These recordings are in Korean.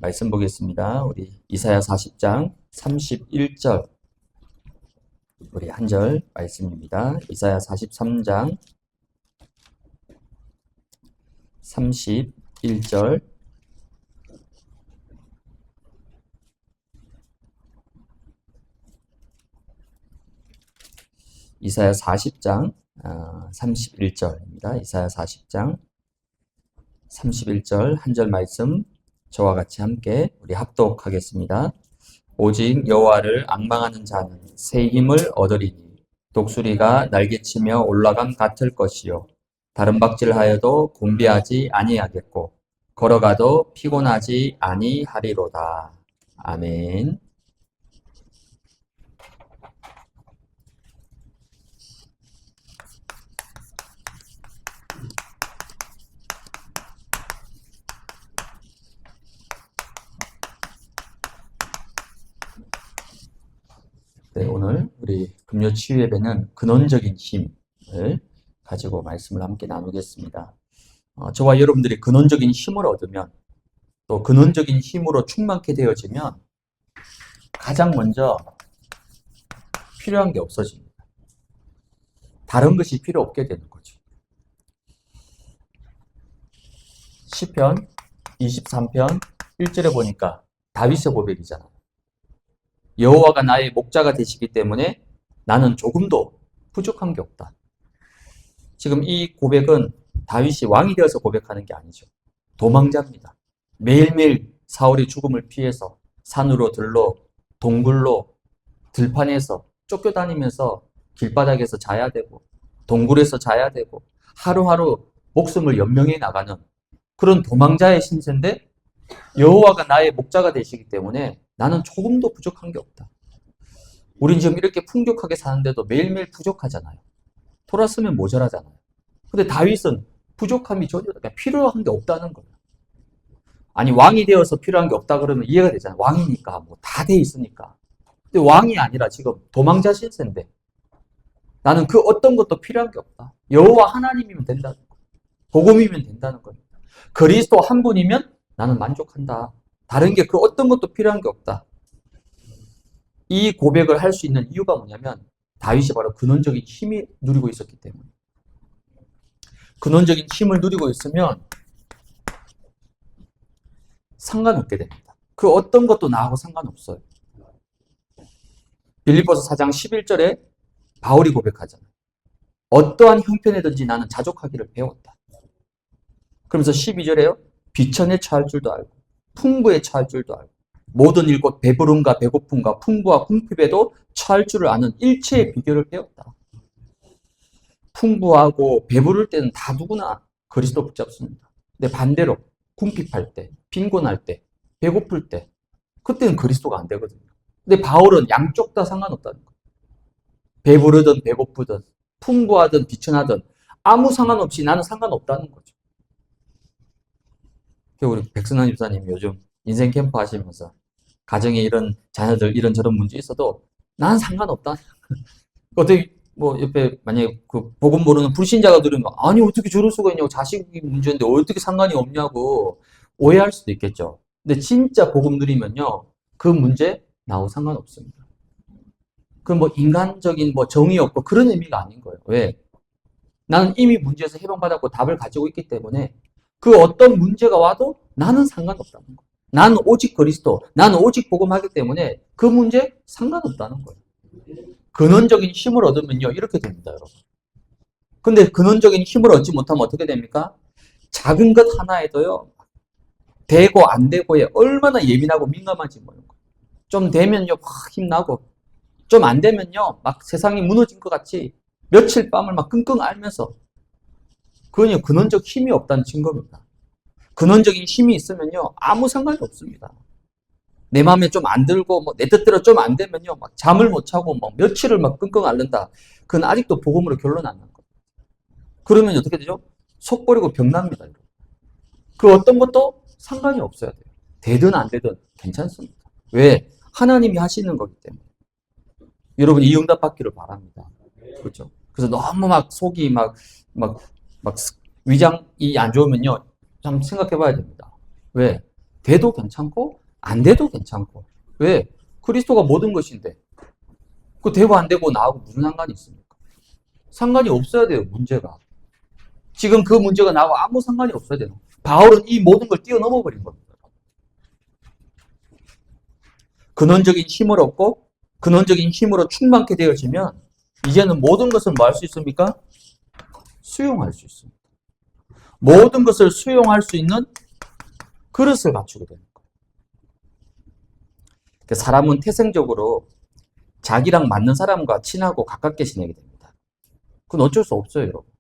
말씀 보겠습니다. 우리 이사야 40장 31절 우리 한 절 말씀입니다. 이사야 43장 31절 이사야 40장 31절입니다. 이사야 40장 31절 한 절 말씀 저와 같이 함께 우리 합독하겠습니다. 오직 여호와를 앙망하는 자는 새 힘을 얻으리니 독수리가 날개치며 올라감 같을 것이요 다른 박질하여도 곤비하지 아니하겠고 걸어가도 피곤하지 아니하리로다. 아멘. 네, 오늘 우리 금요 치유 예배는 근원적인 힘을 가지고 말씀을 함께 나누겠습니다. 저와 여러분들이 근원적인 힘을 얻으면 또 근원적인 힘으로 충만케 되어지면 가장 먼저 필요한 게 없어집니다. 다른 것이 필요 없게 되는 거죠. 시편 23편 1절에 보니까 다윗의 고백이잖아요. 여호와가 나의 목자가 되시기 때문에 나는 조금도 부족한 게 없다. 지금 이 고백은 다윗이 왕이 되어서 고백하는 게 아니죠. 도망자입니다. 매일매일 사울의 죽음을 피해서 산으로 들러 동굴로 들판에서 쫓겨다니면서 길바닥에서 자야 되고 동굴에서 자야 되고 하루하루 목숨을 연명해 나가는 그런 도망자의 신세인데 여호와가 나의 목자가 되시기 때문에 나는 조금도 부족한 게 없다. 우린 지금 이렇게 풍족하게 사는데도 매일매일 부족하잖아요. 돌았으면 모자라잖아요. 근데 다윗은 부족함이 전혀 그러니까 필요한 게 없다는 거예요. 아니 왕이 되어서 필요한 게 없다 그러면 이해가 되잖아요. 왕이니까 뭐 다 돼 있으니까. 근데 왕이 아니라 지금 도망자 신세인데 나는 그 어떤 것도 필요한 게 없다. 여호와 하나님이면 된다는 거예요. 복음이면 된다는 겁니다. 그리스도 한 분이면 나는 만족한다. 다른 게 그 어떤 것도 필요한 게 없다. 이 고백을 할 수 있는 이유가 뭐냐면 다윗이 바로 근원적인 힘이 누리고 있었기 때문에. 근원적인 힘을 누리고 있으면 상관없게 됩니다. 그 어떤 것도 나하고 상관없어요. 빌립보서 4장 11절에 바울이 고백하잖아요. 어떠한 형편이든지 나는 자족하기를 배웠다. 그러면서 12절에요. 비천에 처할 줄도 알고 풍부에 처할 줄도 알고 모든 일 곧 배부름과 배고픔과 풍부와 궁핍에도 처할 줄을 아는 일체의 비결을 배웠다. 풍부하고 배부를 때는 다 누구나 그리스도 붙잡습니다. 근데 반대로 궁핍할 때, 빈곤할 때, 배고플 때 그때는 그리스도가 안 되거든요. 근데 바울은 양쪽 다 상관없다는 거예요. 배부르든 배고프든 풍부하든 비천하든 아무 상관없이 나는 상관없다는 거죠. 우리 백선환 집사님이 요즘 인생 캠프 하시면서 가정에 이런 자녀들 이런저런 문제 있어도 난 상관없다. 어떻게 뭐 옆에 만약에 그 복음 모르는 불신자가 들으면 아니 어떻게 저럴 수가 있냐고 자식이 문제인데 어떻게 상관이 없냐고 오해할 수도 있겠죠. 근데 진짜 복음 누리면요 그 문제 나하고 상관없습니다. 그건 뭐 인간적인 뭐 정의 없고 그런 의미가 아닌 거예요. 왜? 나는 이미 문제에서 해방받았고 답을 가지고 있기 때문에 그 어떤 문제가 와도 나는 상관없다는 거예요. 나는 오직 그리스도, 나는 오직 복음하기 때문에 그 문제 상관없다는 거예요. 근원적인 힘을 얻으면요 이렇게 됩니다, 여러분. 근데 근원적인 힘을 얻지 못하면 어떻게 됩니까? 작은 것 하나에도요 되고 안 되고에 얼마나 예민하고 민감한지 모르는 거예요. 좀 되면요 막 힘나고 좀 안 되면요 막 세상이 무너진 것 같이 며칠 밤을 막 끙끙 앓면서 그건요 근원적 힘이 없다는 증거입니다. 근원적인 힘이 있으면요 아무 상관이 없습니다. 내 마음에 좀 안 들고 뭐 내 뜻대로 좀 안 되면요 막 잠을 못 자고 막 며칠을 막 끙끙 앓는다. 그건 아직도 복음으로 결론 안 난 거예요. 그러면 어떻게 되죠? 속 버리고 병납니다. 그 어떤 것도 상관이 없어야 돼요. 되든 안 되든 괜찮습니다. 왜? 하나님이 하시는 거기 때문에. 여러분 이 응답 받기를 바랍니다. 그렇죠? 그래서 너무 막 속이 막 위장이 안 좋으면요 좀 생각해 봐야 됩니다. 왜? 돼도 괜찮고 안 돼도 괜찮고. 왜? 그리스도가 모든 것인데 그 되고 안 되고 나하고 무슨 상관이 있습니까? 상관이 없어야 돼요. 문제가. 지금 그 문제가 나하고 아무 상관이 없어야 돼요. 바울은 이 모든 걸 뛰어넘어 버린 겁니다. 근원적인 힘을 얻고 근원적인 힘으로 충만케 되어지면 이제는 모든 것을 뭐 할 수 있습니까? 수용할 수 있습니다. 모든 것을 수용할 수 있는 그릇을 갖추게 되는 거예요. 사람은 태생적으로 자기랑 맞는 사람과 친하고 가깝게 지내게 됩니다. 그건 어쩔 수 없어요, 여러분.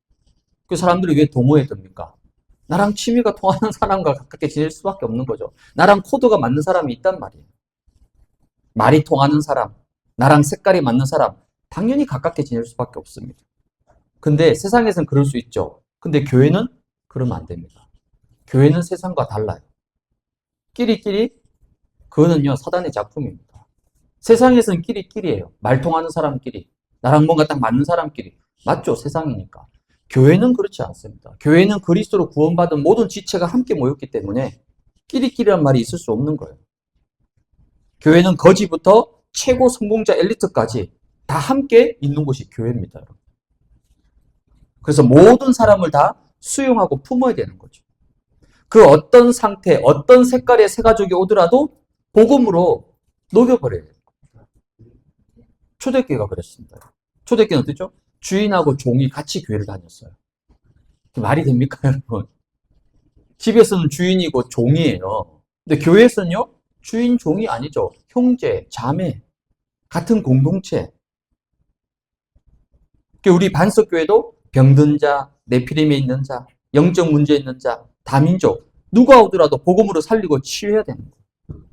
그 사람들이 왜 동호회 듭니까? 나랑 취미가 통하는 사람과 가깝게 지낼 수밖에 없는 거죠. 나랑 코드가 맞는 사람이 있단 말이에요. 말이 통하는 사람, 나랑 색깔이 맞는 사람, 당연히 가깝게 지낼 수밖에 없습니다. 근데 세상에서는 그럴 수 있죠. 근데 교회는 그러면 안 됩니다. 교회는 세상과 달라요. 끼리끼리, 그거는요, 사단의 작품입니다. 세상에서는 끼리끼리예요. 말 통하는 사람끼리, 나랑 뭔가 딱 맞는 사람끼리. 맞죠? 세상이니까. 교회는 그렇지 않습니다. 교회는 그리스도로 구원받은 모든 지체가 함께 모였기 때문에 끼리끼리란 말이 있을 수 없는 거예요. 교회는 거지부터 최고 성공자 엘리트까지 다 함께 있는 곳이 교회입니다. 여러분. 그래서 모든 사람을 다 수용하고 품어야 되는 거죠. 그 어떤 상태, 어떤 색깔의 새 가족이 오더라도 복음으로 녹여버려야 돼요. 초대교회가 그랬습니다. 초대교회는 어땠죠? 주인하고 종이 같이 교회를 다녔어요. 말이 됩니까, 여러분? 집에서는 주인이고 종이에요. 근데 교회에서는요, 주인, 종이 아니죠. 형제, 자매, 같은 공동체. 우리 반석교회도 병든 자, 네피림에 있는 자, 영적 문제 있는 자, 다민족, 누가 오더라도 복음으로 살리고 치유해야 되는 거예요.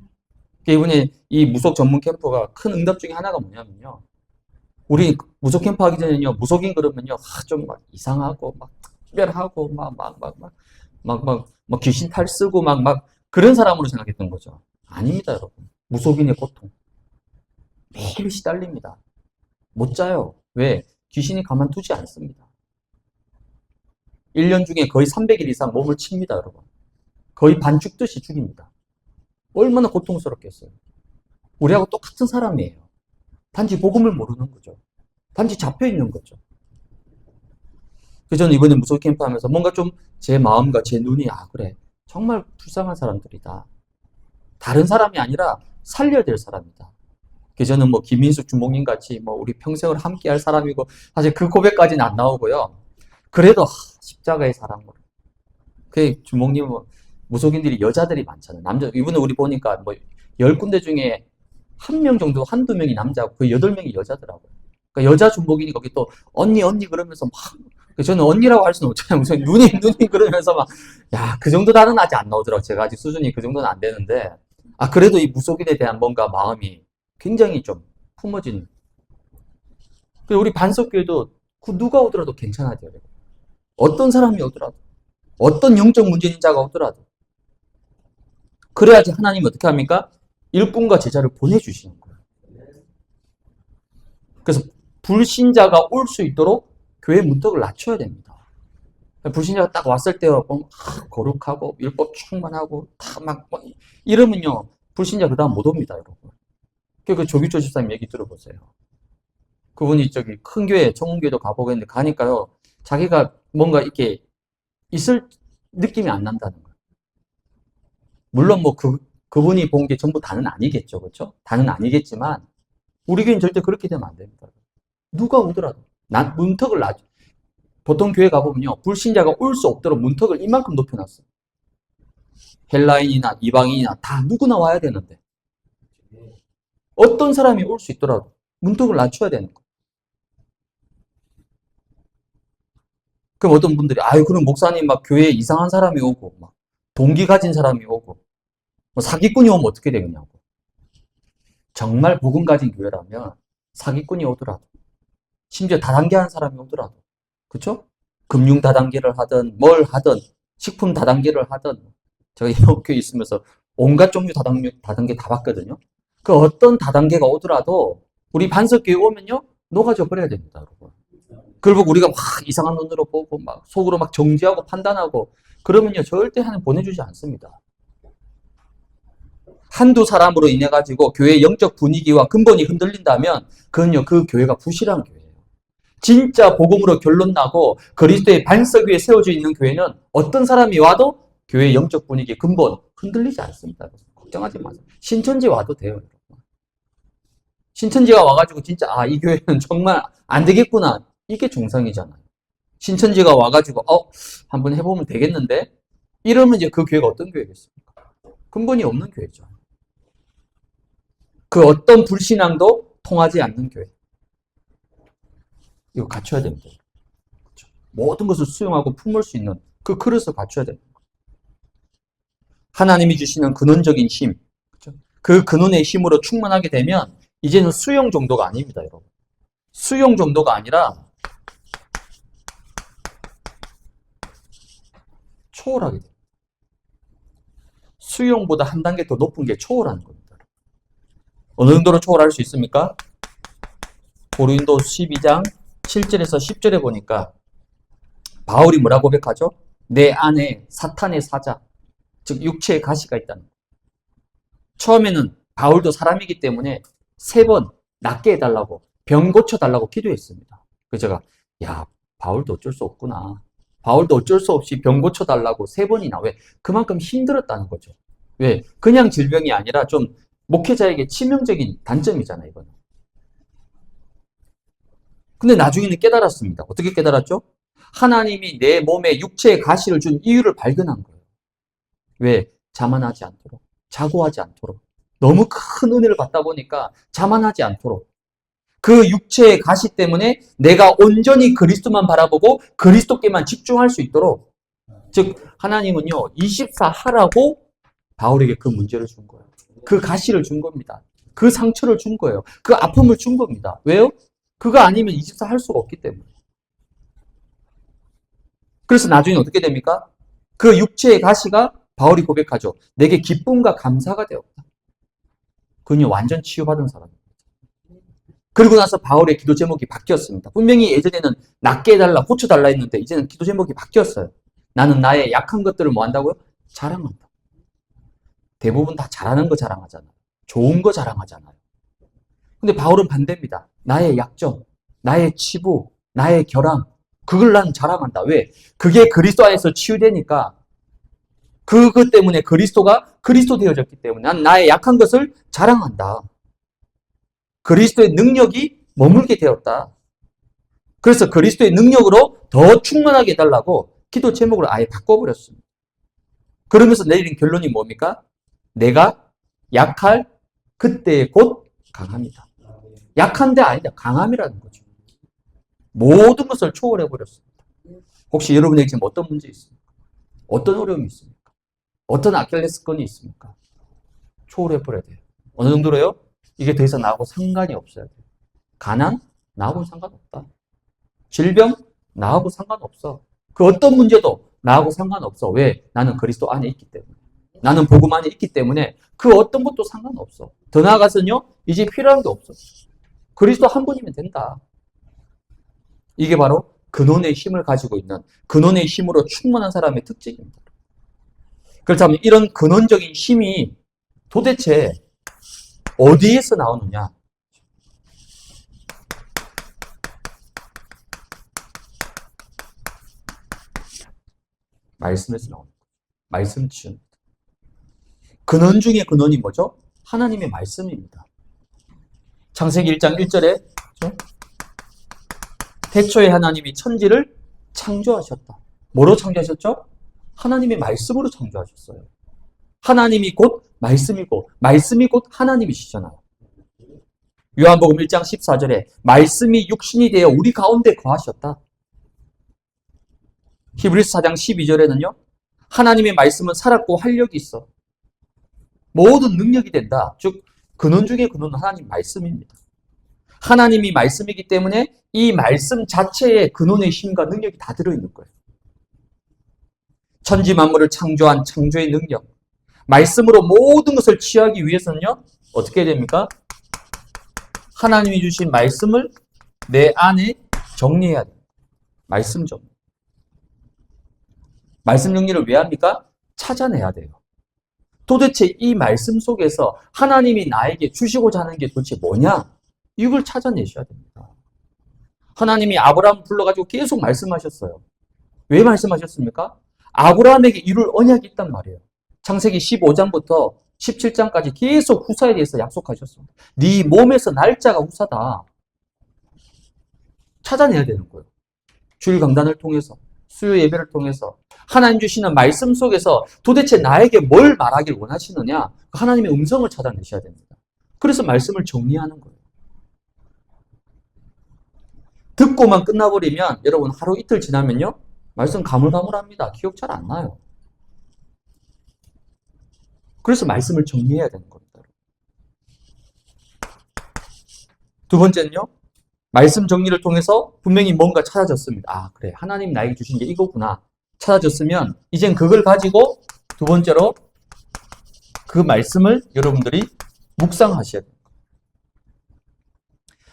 이번에 이 무속 전문 캠프가 큰 응답 중에 하나가 뭐냐면요. 우리 무속 캠프 하기 전에는요, 무속인 그러면요, 좀 막 이상하고, 막 특별하고, 막 귀신 탈 쓰고, 막 그런 사람으로 생각했던 거죠. 아닙니다, 여러분. 무속인의 고통. 매일 시달립니다. 못 자요. 왜? 귀신이 가만두지 않습니다. 1년 중에 거의 300일 이상 몸을 칩니다, 여러분. 거의 반 죽듯이 죽입니다. 얼마나 고통스럽겠어요. 우리하고 똑같은 사람이에요. 단지 복음을 모르는 거죠. 단지 잡혀있는 거죠. 그래서 저는 이번에 무속 캠프 하면서 뭔가 좀 제 마음과 제 눈이, 그래. 정말 불쌍한 사람들이다. 다른 사람이 아니라 살려야 될 사람이다. 저는 뭐 김민숙 주목님 같이 뭐 우리 평생을 함께 할 사람이고, 사실 그 고백까지는 안 나오고요. 그래도 십자가의 사랑으로. 그 주목님은 무속인들이 여자들이 많잖아요. 남자, 이번에 우리 보니까 뭐 10군데 중에 1명 정도, 한두 명이 남자고 그 8명이 여자더라고요. 그러니까 여자 주목인이 거기 또 언니 그러면서 막, 저는 언니라고 할 수는 없잖아요. 무슨 누님 그러면서 막, 그 정도 단어는 아직 안 나오더라고요. 제가 아직 수준이 그 정도는 안 되는데, 그래도 이 무속인에 대한 뭔가 마음이 굉장히 좀 품어진. 우리 반석교회도 누가 오더라도 괜찮아야 돼요. 어떤 사람이 오더라도, 어떤 영적 문제 있는 자가 오더라도. 그래야지 하나님이 어떻게 합니까? 일꾼과 제자를 보내주시는 거예요. 그래서 불신자가 올 수 있도록 교회 문턱을 낮춰야 됩니다. 불신자가 딱 왔을 때 거룩하고 율법 충만하고 다 막 이러면요, 불신자 그 다음 못 옵니다, 여러분. 그 조기조 집사님 얘기 들어보세요. 그분이 저기 큰 교회, 청운교회도 가보겠는데 가니까요, 자기가 뭔가 이렇게 있을 느낌이 안 난다는 거예요. 물론 뭐 그분이 본 게 전부 다는 아니겠죠, 그렇죠? 다는 아니겠지만 우리 교회는 절대 그렇게 되면 안 됩니다. 누가 오더라도 문턱을 놔줘. 보통 교회 가보면요, 불신자가 올 수 없도록 문턱을 이만큼 높여놨어요. 헬라인이나 이방인이나 다 누구나 와야 되는데 어떤 사람이 올 수 있더라도 문턱을 낮춰야 되는 거예요. 그럼 어떤 분들이 그럼 목사님 막 교회에 이상한 사람이 오고 막 동기 가진 사람이 오고 뭐 사기꾼이 오면 어떻게 되겠냐고. 정말 복음 가진 교회라면 사기꾼이 오더라도, 심지어 다단계하는 사람이 오더라도, 그렇죠? 금융 다단계를 하든 뭘 하든 식품 다단계를 하든, 제가 영업교회 있으면서 온갖 종류 다단계 다 봤거든요. 그 어떤 다단계가 오더라도 우리 반석교회 오면요, 녹아져 버려야 됩니다, 여러분. 그걸 보고 우리가 막 이상한 눈으로 보고 막 속으로 막 정지하고 판단하고 그러면요, 절대 하나님 보내주지 않습니다. 한두 사람으로 인해 가지고 교회의 영적 분위기와 근본이 흔들린다면 그건요, 그 교회가 부실한 교회예요. 진짜 복음으로 결론 나고 그리스도의 반석 위에 세워져 있는 교회는 어떤 사람이 와도 교회의 영적 분위기, 근본 흔들리지 않습니다. 걱정하지 마세요. 신천지 와도 돼요. 신천지가 와가지고 진짜 이 교회는 정말 안 되겠구나. 이게 정상이잖아요. 신천지가 와가지고 한번 해보면 되겠는데 이러면 이제 그 교회가 어떤 교회겠습니까? 근본이 없는 교회죠. 그 어떤 불신앙도 통하지 않는 교회. 이거 갖춰야 됩니다. 그렇죠? 모든 것을 수용하고 품을 수 있는 그 그릇을 갖춰야 됩니다. 하나님이 주시는 근원적인 힘, 그렇죠? 그 근원의 힘으로 충만하게 되면 이제는 수용 정도가 아닙니다, 여러분. 수용 정도가 아니라 초월하게 됩니다. 수용보다 한 단계 더 높은 게 초월하는 겁니다. 어느 정도로 초월할 수 있습니까? 고린도 12장 7절에서 10절에 보니까 바울이 뭐라고 고백하죠? 내 안에 사탄의 사자, 즉 육체의 가시가 있다는 거예요. 처음에는 바울도 사람이기 때문에 3번 낫게 해달라고, 병 고쳐달라고 기도했습니다. 그래서 제가 바울도 어쩔 수 없구나. 바울도 어쩔 수 없이 병 고쳐달라고 3번이나. 왜? 그만큼 힘들었다는 거죠. 왜? 그냥 질병이 아니라 좀 목회자에게 치명적인 단점이잖아요, 이거는. 근데 나중에는 깨달았습니다. 어떻게 깨달았죠? 하나님이 내 몸에 육체의 가시를 준 이유를 발견한 거예요. 왜? 자만하지 않도록, 자고하지 않도록. 너무 큰 은혜를 받다 보니까 자만하지 않도록. 그 육체의 가시 때문에 내가 온전히 그리스도만 바라보고 그리스도께만 집중할 수 있도록. 즉 하나님은요 24 하라고 바울에게 그 문제를 준 거예요. 그 가시를 준 겁니다. 그 상처를 준 거예요. 그 아픔을 준 겁니다. 왜요? 그거 아니면 24 할 수가 없기 때문에. 그래서 나중에 어떻게 됩니까? 그 육체의 가시가 바울이 고백하죠. 내게 기쁨과 감사가 되었다. 그는 완전 치유받은 사람입니다. 그리고 나서 바울의 기도 제목이 바뀌었습니다. 분명히 예전에는 낫게 해달라, 고쳐달라 했는데 이제는 기도 제목이 바뀌었어요. 나는 나의 약한 것들을 뭐 한다고요? 자랑한다. 대부분 다 잘하는 거 자랑하잖아요. 좋은 거 자랑하잖아요. 근데 바울은 반대입니다. 나의 약점, 나의 치부, 나의 결함, 그걸 난 자랑한다. 왜? 그게 그리스도 안에서 치유되니까 그것 때문에 그리스도가 그리스도 되어졌기 때문에 난 나의 약한 것을 자랑한다. 그리스도의 능력이 머물게 되었다. 그래서 그리스도의 능력으로 더 충만하게 해달라고 기도 제목을 아예 바꿔버렸습니다. 그러면서 내린 결론이 뭡니까? 내가 약할 그때 곧 강합니다. 약한데 아니다. 강함이라는 거죠. 모든 것을 초월해버렸습니다. 혹시 여러분에게 지금 어떤 문제 있습니까? 어떤 어려움이 있습니까? 어떤 아킬레스건이 있습니까? 초월해버려야 돼요. 어느 정도로요? 이게 더 이상 나하고 상관이 없어야 돼요. 가난? 나하고는 상관없다. 질병? 나하고 상관없어. 그 어떤 문제도 나하고 상관없어. 왜? 나는 그리스도 안에 있기 때문에. 나는 복음 안에 있기 때문에 그 어떤 것도 상관없어. 더 나아가서는요, 이제 필요한 게 없어. 그리스도 한 분이면 된다. 이게 바로 근원의 힘을 가지고 있는, 근원의 힘으로 충만한 사람의 특징입니다. 그렇다면 이런 근원적인 힘이 도대체 어디에서 나오느냐? 말씀에서 나옵니다. 말씀 치유입니다. 근원 중에 근원이 뭐죠? 하나님의 말씀입니다. 창세기 1장 1절에 태초에 하나님이 천지를 창조하셨다. 뭐로 창조하셨죠? 하나님의 말씀으로 창조하셨어요. 하나님이 곧 말씀이고 말씀이 곧 하나님이시잖아요. 요한복음 1장 14절에 말씀이 육신이 되어 우리 가운데 거하셨다. 히브리서 4장 12절에는요. 하나님의 말씀은 살았고 활력이 있어. 모든 능력이 된다. 즉 근원 중에 근원은 하나님 말씀입니다. 하나님이 말씀이기 때문에 이 말씀 자체에 근원의 힘과 능력이 다 들어있는 거예요. 천지 만물을 창조한 창조의 능력. 말씀으로 모든 것을 취하기 위해서는요. 어떻게 해야 됩니까? 하나님이 주신 말씀을 내 안에 정리해야 돼요. 말씀 정리. 말씀 정리를 왜 합니까? 찾아내야 돼요. 도대체 이 말씀 속에서 하나님이 나에게 주시고자 하는 게 도대체 뭐냐? 이걸 찾아내셔야 됩니다. 하나님이 아브라함 불러가지고 계속 말씀하셨어요. 왜 말씀하셨습니까? 아브라함에게 이룰 언약이 있단 말이에요. 창세기 15장부터 17장까지 계속 후사에 대해서 약속하셨습니다. 네 몸에서 날짜가 후사다. 찾아내야 되는 거예요. 주일 강단을 통해서, 수요 예배를 통해서 하나님 주시는 말씀 속에서 도대체 나에게 뭘 말하길 원하시느냐? 하나님의 음성을 찾아내셔야 됩니다. 그래서 말씀을 정리하는 거예요. 듣고만 끝나버리면 여러분 하루 이틀 지나면요. 말씀 가물가물합니다. 기억 잘 안 나요. 그래서 말씀을 정리해야 되는 겁니다. 두 번째는요. 말씀 정리를 통해서 분명히 뭔가 찾아졌습니다. 아, 그래. 하나님 나에게 주신 게 이거구나. 찾아졌으면 이젠 그걸 가지고 두 번째로 그 말씀을 여러분들이 묵상하셔야 됩니다.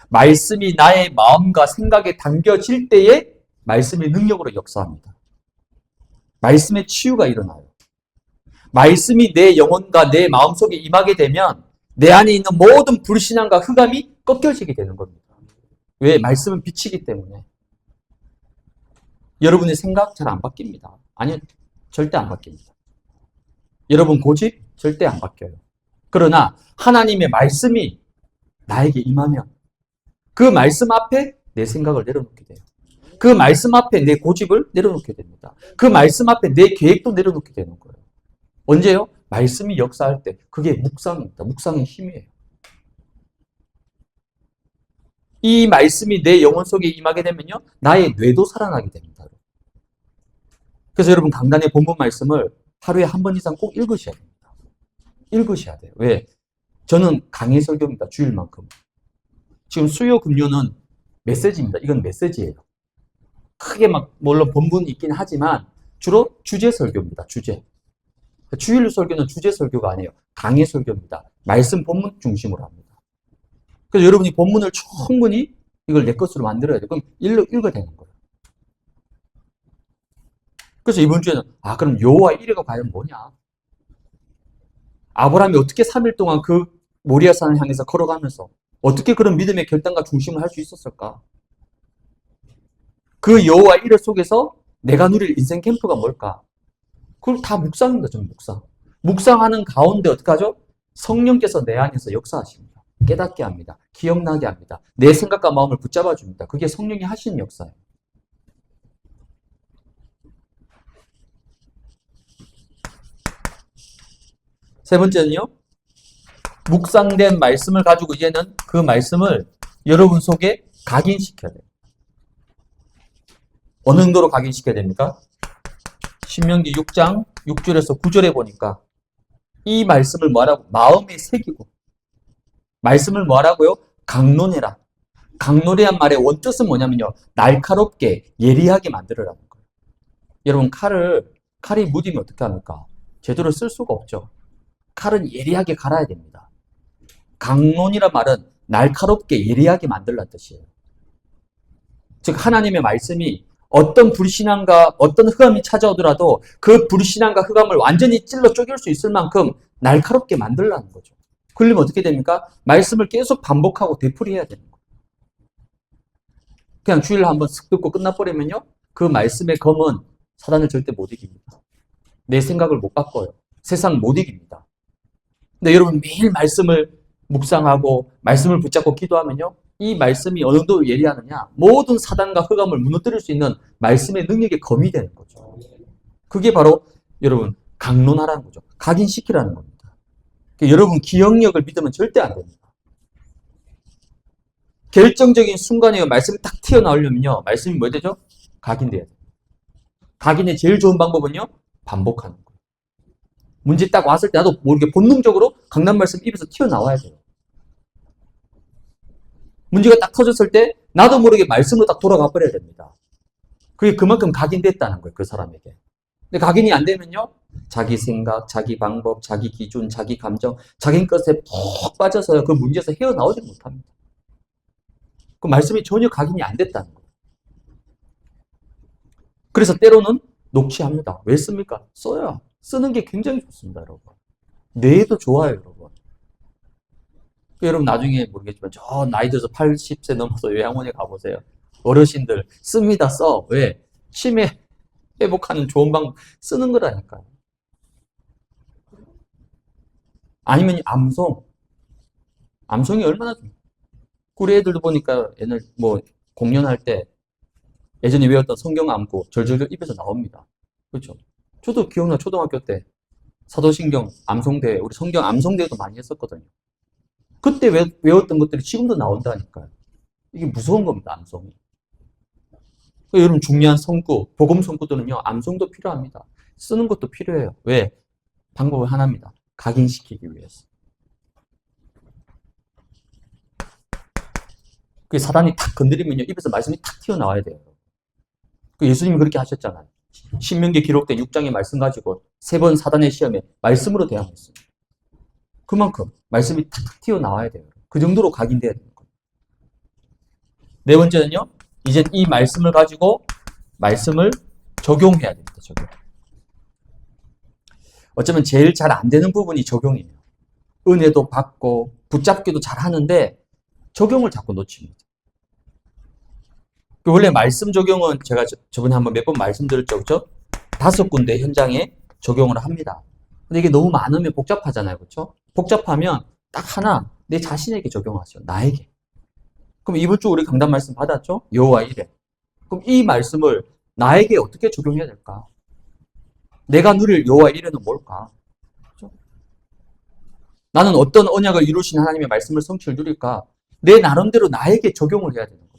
말씀이 나의 마음과 생각에 담겨질 때에 말씀의 능력으로 역사합니다. 말씀의 치유가 일어나요. 말씀이 내 영혼과 내 마음속에 임하게 되면 내 안에 있는 모든 불신앙과 흑암이 꺾여지게 되는 겁니다. 왜? 말씀은 빛이기 때문에. 여러분의 생각 잘 안 바뀝니다. 아니요, 절대 안 바뀝니다. 여러분 고집 절대 안 바뀌어요. 그러나 하나님의 말씀이 나에게 임하면 그 말씀 앞에 내 생각을 내려놓게 돼요. 그 말씀 앞에 내 고집을 내려놓게 됩니다. 그 말씀 앞에 내 계획도 내려놓게 되는 거예요. 언제요? 말씀이 역사할 때. 그게 묵상입니다. 묵상의 힘이에요. 이 말씀이 내 영혼 속에 임하게 되면요. 나의 뇌도 살아나게 됩니다. 그래서 여러분 강단의 본문 말씀을 하루에 한 번 이상 꼭 읽으셔야 됩니다. 읽으셔야 돼요. 왜? 저는 강의 설교입니다. 주일만큼. 지금 수요 금요는 메시지입니다. 이건 메시지예요. 크게 막 물론 본문이 있긴 하지만 주로 주제 설교입니다. 주제. 주일 설교는 주제 설교가 아니에요. 강의 설교입니다. 말씀 본문 중심으로 합니다. 그래서 여러분이 본문을 충분히 이걸 내 것으로 만들어야 돼요. 그럼 읽어야 되는 거예요. 그래서 이번 주에는 그럼 여호와 이레가 과연 뭐냐? 아브라함이 어떻게 3일 동안 그 모리아산을 향해서 걸어가면서 어떻게 그런 믿음의 결단과 중심을 할 수 있었을까? 그 여호와 이레 속에서 내가 누릴 인생 캠프가 뭘까? 그걸 다 묵상입니다. 저는 묵상. 묵상하는 가운데 어떻게 하죠? 성령께서 내 안에서 역사하십니다. 깨닫게 합니다. 기억나게 합니다. 내 생각과 마음을 붙잡아 줍니다. 그게 성령이 하시는 역사예요. 세 번째는요. 묵상된 말씀을 가지고 이제는 그 말씀을 여러분 속에 각인시켜야 돼요. 어느 정도로 각인시켜야 됩니까? 신명기 6장 6절에서 9절에 보니까 이 말씀을 뭐하라고? 마음에 새기고 말씀을 뭐하라고요? 강론해라. 강론이란 말의 원뜻은 뭐냐면요. 날카롭게 예리하게 만들어라는 거예요. 여러분 칼이 무디면 어떻게 합니까? 제대로 쓸 수가 없죠. 칼은 예리하게 갈아야 됩니다. 강론이란 말은 날카롭게 예리하게 만들라는 뜻이에요. 즉 하나님의 말씀이 어떤 불신앙과 어떤 흑암이 찾아오더라도 그 불신앙과 흑암을 완전히 찔러 쪼갤 수 있을 만큼 날카롭게 만들라는 거죠. 그러면 어떻게 됩니까? 말씀을 계속 반복하고 되풀이해야 되는 거예요. 그냥 주일에 한번 쓱 듣고 끝나버리면요. 그 말씀의 검은 사단을 절대 못 이깁니다. 내 생각을 못 바꿔요. 세상 못 이깁니다. 근데 여러분 매일 말씀을 묵상하고 말씀을 붙잡고 기도하면요. 이 말씀이 어느 정도 예리하느냐? 모든 사단과 흑암을 무너뜨릴 수 있는 말씀의 능력의 검이 되는 거죠. 그게 바로 여러분 강론하라는 거죠. 각인시키라는 겁니다. 그러니까 여러분 기억력을 믿으면 절대 안 됩니다. 결정적인 순간에 말씀이 딱 튀어나오려면요. 말씀이 뭐 되죠? 각인돼야 돼요. 각인의 제일 좋은 방법은요. 반복하는 거예요. 문제 딱 왔을 때 나도 모르게 본능적으로 강단 말씀 입에서 튀어나와야 돼요. 문제가 딱 터졌을 때 나도 모르게 말씀으로 딱 돌아가 버려야 됩니다. 그게 그만큼 각인됐다는 거예요. 그 사람에게. 근데 각인이 안 되면요. 자기 생각, 자기 방법, 자기 기준, 자기 감정, 자기 것에 푹 빠져서요. 그 문제에서 헤어나오지 못합니다. 그 말씀이 전혀 각인이 안 됐다는 거예요. 그래서 때로는 녹취합니다. 왜 씁니까? 써요. 쓰는 게 굉장히 좋습니다, 여러분. 뇌에도 좋아요, 여러분. 여러분 나중에 모르겠지만 저 나이 들어서 80세 넘어서 요양원에 가보세요. 어르신들 씁니다, 써. 왜? 치매 회복하는 좋은 방법 쓰는 거라니까요. 아니면 암송. 암송이 얼마나 좋아요. 우리 애들도 보니까 옛날 뭐 공연할 때 예전에 외웠던 성경 암구 절절절 입에서 나옵니다. 그렇죠? 저도 기억나 초등학교 때 사도신경 암송대 우리 성경 암송대도 많이 했었거든요. 그때 외웠던 것들이 지금도 나온다니까요. 이게 무서운 겁니다, 암송이. 여러분 중요한 성구, 복음 성구들은요, 암송도 필요합니다. 쓰는 것도 필요해요. 왜? 방법은 하나입니다. 각인시키기 위해서. 그 사단이 탁 건드리면요, 입에서 말씀이 탁 튀어나와야 돼요. 그 예수님이 그렇게 하셨잖아요. 신명기에 기록된 6장의 말씀 가지고 3번 사단의 시험에 말씀으로 대항했어요. 그만큼 말씀이 탁 튀어나와야 돼요. 그 정도로 각인돼야 되는 거예요. 네 번째는요, 이제 이 말씀을 가지고 말씀을 적용해야 됩니다. 적용. 어쩌면 제일 잘 안 되는 부분이 적용이에요. 은혜도 받고 붙잡기도 잘 하는데 적용을 자꾸 놓칩니다. 원래 말씀 적용은 제가 저번에 한번 몇 번 말씀드렸죠. 그렇죠? 5군데 현장에 적용을 합니다. 근데 이게 너무 많으면 복잡하잖아요. 그렇죠? 복잡하면 딱 하나 내 자신에게 적용하세요. 나에게. 그럼 이번 주 우리 강단 말씀 받았죠? 여호와 이레. 그럼 이 말씀을 나에게 어떻게 적용해야 될까? 내가 누릴 여호와 이레는 뭘까? 그렇죠? 나는 어떤 언약을 이루신 하나님의 말씀을 성취를 누릴까? 내 나름대로 나에게 적용을 해야 되는 겁니다.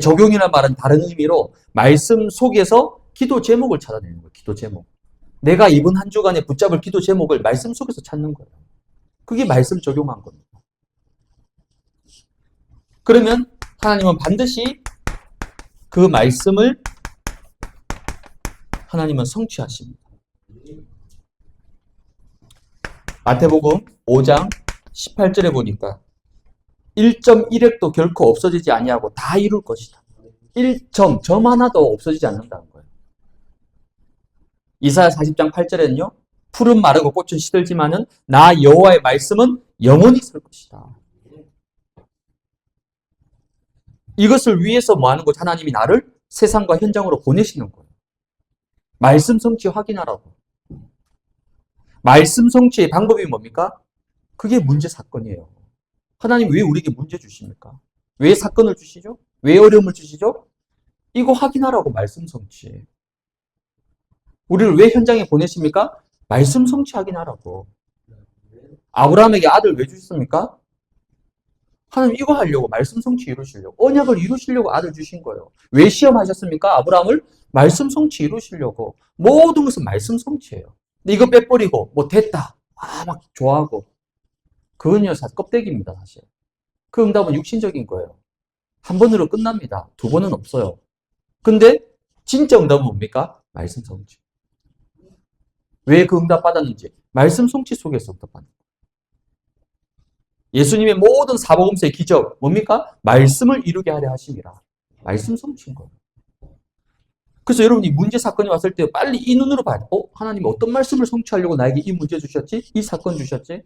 적용이라는 말은 다른 의미로 말씀 속에서 기도 제목을 찾아내는 거예요. 기도 제목. 내가 이번 한 주간에 붙잡을 기도 제목을 말씀 속에서 찾는 거예요. 그게 말씀 적용한 겁니다. 그러면 하나님은 반드시 그 말씀을 하나님은 성취하십니다. 마태복음 5장 18절에 보니까 1.1획도 결코 없어지지 아니하고 다 이룰 것이다. 1점, 점 하나도 없어지지 않는다는 거예요. 이사야 40장 8절에는요. 풀은 마르고 꽃은 시들지만은 나 여호와의 말씀은 영원히 설 것이다. 이것을 위해서 뭐 하는 거죠? 하나님이 나를 세상과 현장으로 보내시는 거예요. 말씀 성취 확인하라고. 말씀 성취의 방법이 뭡니까? 그게 문제 사건이에요. 하나님 왜 우리에게 문제 주십니까? 왜 사건을 주시죠? 왜 어려움을 주시죠? 이거 확인하라고 말씀 성취. 우리를 왜 현장에 보내십니까? 말씀 성취 확인하라고. 아브라함에게 아들 왜 주셨습니까? 하나님 이거 하려고 말씀 성취 이루시려고. 언약을 이루시려고 아들 주신 거예요. 왜 시험하셨습니까? 아브라함을 말씀 성취 이루시려고. 모든 것은 말씀 성취예요. 근데 이거 빼버리고 뭐 됐다. 막 좋아하고. 그건요 껍데기입니다 사실. 그 응답은 육신적인 거예요. 한 번으로 끝납니다. 2번은 없어요. 근데 진짜 응답은 뭡니까? 말씀 성취. 왜 그 응답 받았는지 말씀 성취 속에서 응답받는 거예요. 예수님의 모든 사복음서의 기적 뭡니까? 말씀을 이루게 하려 하심이라. 말씀 성취인 거예요. 그래서 여러분이 문제 사건이 왔을 때 빨리 이 눈으로 봐야 돼. 하나님 어떤 말씀을 성취하려고 나에게 이 문제 주셨지? 이 사건 주셨지?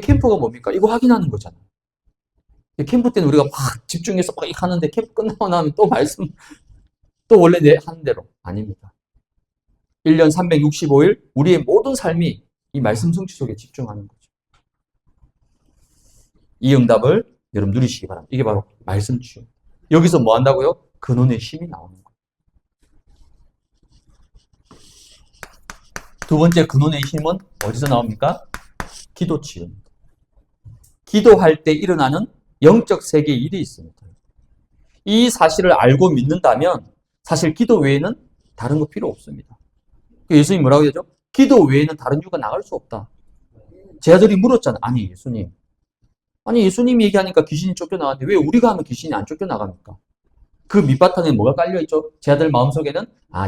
캠프가 뭡니까? 이거 확인하는 거잖아요. 캠프 때는 우리가 막 집중해서 막 하는데 캠프 끝나고 나면 또 말씀 또 원래 내 하는 대로 아닙니다. 1년 365일 우리의 모든 삶이 이 말씀 성취 속에 집중하는 거죠. 이 응답을 여러분 누리시기 바랍니다. 이게 바로 말씀 치유. 여기서 뭐 한다고요? 근원의 힘이 나오는 거예요. 두 번째 근원의 힘은 어디서 나옵니까? 기도 치유입니다. 기도할 때 일어나는 영적 세계의 일이 있습니다. 이 사실을 알고 믿는다면 사실 기도 외에는 다른 거 필요 없습니다. 예수님 뭐라고 하죠? 기도 외에는 다른 이유가 나갈 수 없다. 제 아들이 물었잖아. 아니 예수님이 얘기하니까 귀신이 쫓겨나갔는데 왜 우리가 하면 귀신이 안 쫓겨나갑니까? 그 밑바탕에 뭐가 깔려있죠? 제 아들 마음속에는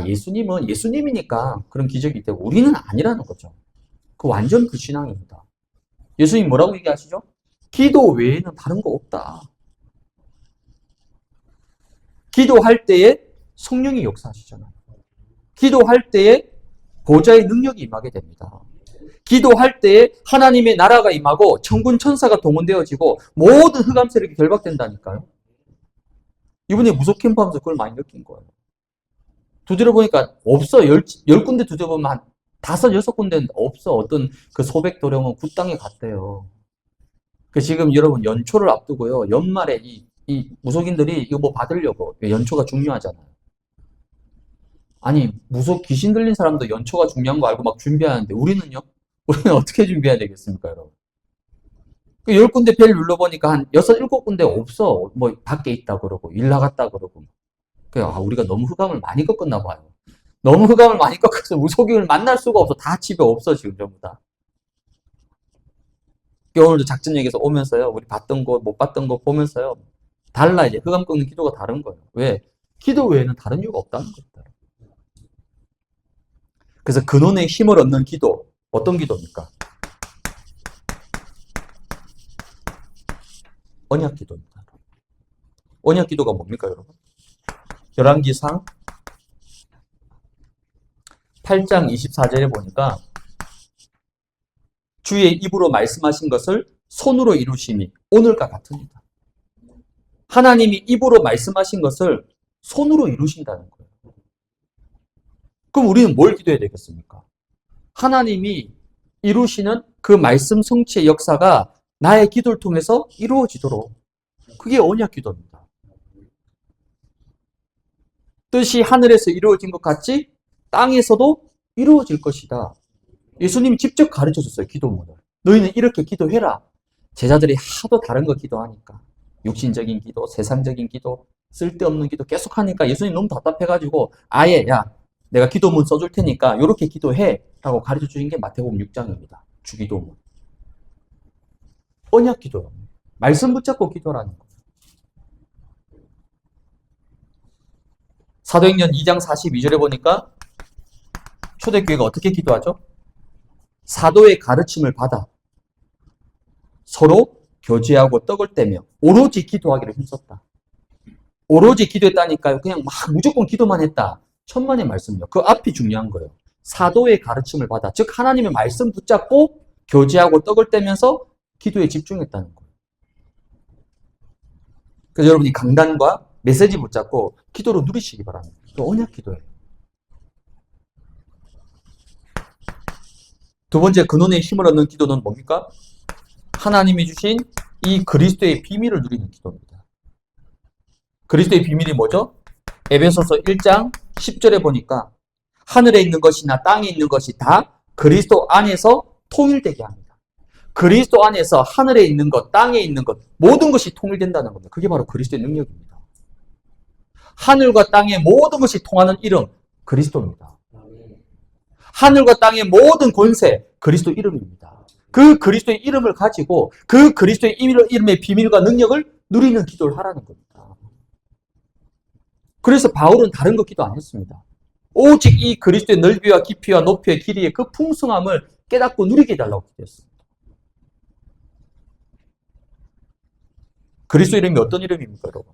예수님은 예수님이니까 그런 기적이 있다고 우리는 아니라는 거죠. 그 완전 그 신앙입니다. 예수님 뭐라고 얘기하시죠? 기도 외에는 다른 거 없다. 기도할 때에 성령이 역사하시잖아요. 기도할 때에 보좌의 능력이 임하게 됩니다. 기도할 때에 하나님의 나라가 임하고 천군 천사가 동원되어지고 모든 흑암 세력이 결박된다니까요. 이번에 무속 캠프하면서 그걸 많이 느낀 거예요. 두드려 보니까 없어. 열 군데 두드려 보면 한 5, 6군데는 없어. 어떤 그 소백 도령은 굿당에 갔대요. 그 지금 여러분 연초를 앞두고요. 연말에 이 무속인들이 이거 뭐 받으려고 연초가 중요하잖아요. 아니 무속 귀신 들린 사람도 연초가 중요한 거 알고 막 준비하는데 우리는요? 우리는 어떻게 준비해야 되겠습니까, 여러분? 그 10군데 벨 눌러보니까 한 6, 7군데 없어. 뭐 밖에 있다 그러고 일 나갔다 그러고. 우리가 너무 흑암을 많이 꺾었나 봐요. 너무 흑암을 많이 꺾어서 무속인을 만날 수가 없어. 다 집에 없어 지금 전부 다. 오늘도 작전역에서 오면서요. 우리 봤던 거 못 봤던 거 보면서요. 달라 이제 흑암 꺾는 기도가 다른 거예요. 왜? 기도 외에는 다른 이유가 없다는 겁니다. 그래서 근원의 힘을 얻는 기도 어떤 기도입니까? 언약 기도입니다. 언약 기도가 뭡니까, 여러분? 열왕기상 8장 24절에 보니까 주의 입으로 말씀하신 것을 손으로 이루심이 오늘과 같으니라. 하나님이 입으로 말씀하신 것을 손으로 이루신다는 거예요. 그럼 우리는 뭘 기도해야 되겠습니까? 하나님이 이루시는 그 말씀 성취의 역사가 나의 기도를 통해서 이루어지도록. 그게 언약 기도입니다. 뜻이 하늘에서 이루어진 것 같이 땅에서도 이루어질 것이다. 예수님이 직접 가르쳐 줬어요. 기도문을. 너희는 이렇게 기도해라. 제자들이 하도 다른 거 기도하니까. 육신적인 기도, 세상적인 기도, 쓸데없는 기도 계속 하니까 예수님 너무 답답해가지고 아예 내가 기도문 써줄 테니까 이렇게 기도해 라고 가르쳐 주신 게 마태복음 6장입니다. 주기도문. 언약 기도요. 말씀 붙잡고 기도라는 거예요. 사도행전 2장 42절에 보니까 초대교회가 어떻게 기도하죠? 사도의 가르침을 받아 서로 교제하고 떡을 떼며 오로지 기도하기를 힘썼다. 오로지 기도했다니까요. 그냥 막 무조건 기도만 했다. 천만의 말씀이요. 그 앞이 중요한 거예요. 사도의 가르침을 받아, 즉 하나님의 말씀 붙잡고 교제하고 떡을 떼면서 기도에 집중했다는 거예요. 그래서 여러분이 강단과 메시지 붙잡고 기도로 누리시기 바랍니다. 그 언약 기도예요. 두 번째 근원의 힘을 얻는 기도는 뭡니까? 하나님이 주신 이 그리스도의 비밀을 누리는 기도입니다. 그리스도의 비밀이 뭐죠? 에베소서 1장 10절에 보니까 하늘에 있는 것이나 땅에 있는 것이 다 그리스도 안에서 통일되게 합니다. 그리스도 안에서 하늘에 있는 것, 땅에 있는 것, 모든 것이 통일된다는 겁니다. 그게 바로 그리스도의 능력입니다. 하늘과 땅의 모든 것이 통하는 이름, 그리스도입니다. 하늘과 땅의 모든 권세, 그리스도 이름입니다. 그 그리스도의 이름을 가지고 그 그리스도의 이름의 비밀과 능력을 누리는 기도를 하라는 겁니다. 그래서 바울은 다른 거 기도 안 했습니다. 오직 이 그리스도의 넓이와 깊이와 높이와 길이의 그 풍성함을 깨닫고 누리게 해달라고 기도했습니다. 그리스도 이름이 어떤 이름입니까, 여러분?